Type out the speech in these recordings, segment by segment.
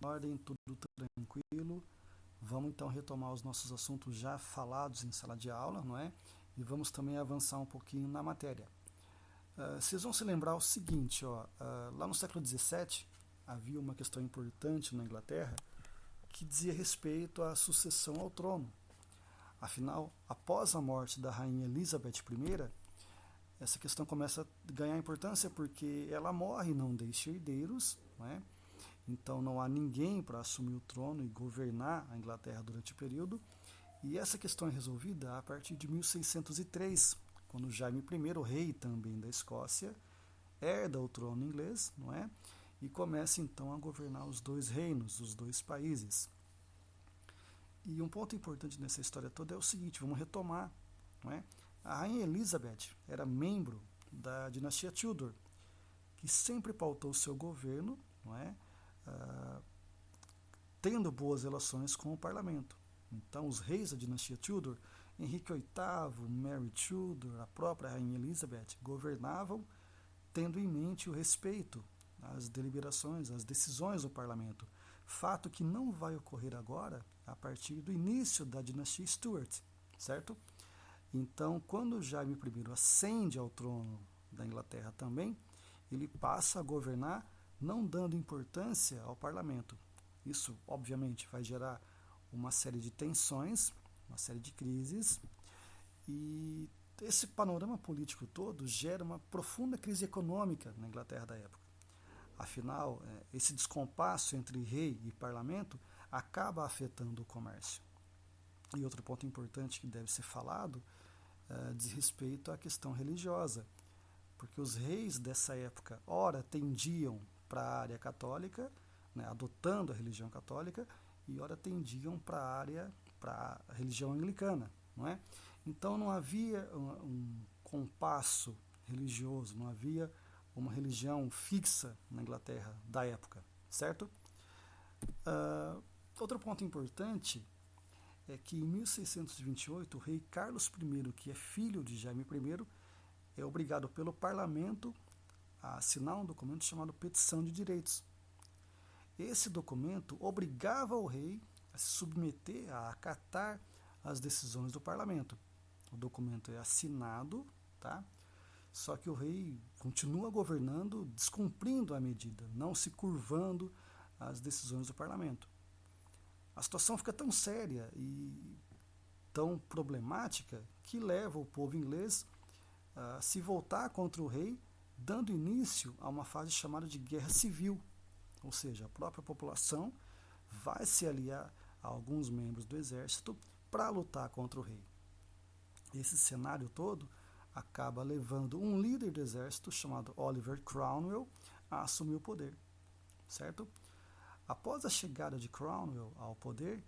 ordem, tudo tranquilo. Vamos então retomar os nossos assuntos já falados em sala de aula, não é? E vamos também avançar um pouquinho na matéria. Vocês vão se lembrar o seguinte, ó, lá no século XVII havia uma questão importante na Inglaterra que dizia respeito à sucessão ao trono. Afinal, após a morte da rainha Elizabeth I, essa questão começa a ganhar importância porque ela morre e não deixa herdeiros, não é? Então não há ninguém para assumir o trono e governar a Inglaterra durante o período. E essa questão é resolvida a partir de 1603, quando Jaime I, o rei também da Escócia, herda o trono inglês, não é? E começa então a governar os dois reinos, os dois países. E um ponto importante nessa história toda é o seguinte, vamos retomar, não é? A rainha Elizabeth era membro da dinastia Tudor, que sempre pautou seu governo, não é? Tendo boas relações com o parlamento. Então, os reis da dinastia Tudor, Henrique VIII, Mary Tudor, a própria rainha Elizabeth, governavam tendo em mente o respeito às deliberações, às decisões do parlamento. Fato que não vai ocorrer agora a partir do início da dinastia Stuart, certo? Então, quando Jaime I ascende ao trono da Inglaterra também, ele passa a governar não dando importância ao parlamento. Isso, obviamente, vai gerar uma série de tensões, uma série de crises, e esse panorama político todo gera uma profunda crise econômica na Inglaterra da época. Afinal, esse descompasso entre rei e parlamento acaba afetando o comércio. E outro ponto importante que deve ser falado diz respeito à questão religiosa, porque os reis dessa época, ora, tendiam para a área católica, né, adotando a religião católica, e ora tendiam para a religião anglicana, não é? Então não havia um compasso religioso, não havia uma religião fixa na Inglaterra da época, certo? Outro ponto importante é que em 1628 o rei Carlos I, que é filho de Jaime I, é obrigado pelo parlamento a assinar um documento chamado Petição de Direitos. Esse documento obrigava o rei a se submeter, a acatar as decisões do parlamento. O documento é assinado, tá? Só que o rei continua governando, descumprindo a medida, não se curvando às decisões do parlamento. A situação fica tão séria e tão problemática que leva o povo inglês a se voltar contra o rei, dando início a uma fase chamada de guerra civil. Ou seja, a própria população vai se aliar a alguns membros do exército para lutar contra o rei. Esse cenário todo acaba levando um líder do exército chamado Oliver Cromwell a assumir o poder, certo? Após a chegada de Cromwell ao poder,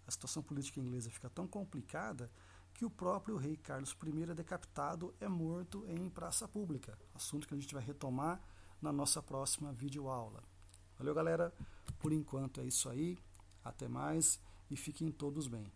a situação política inglesa fica tão complicada que o próprio rei Carlos I é decapitado, é morto em praça pública, assunto que a gente vai retomar na nossa próxima videoaula. Valeu, galera. Por enquanto é isso aí. Até mais e fiquem todos bem.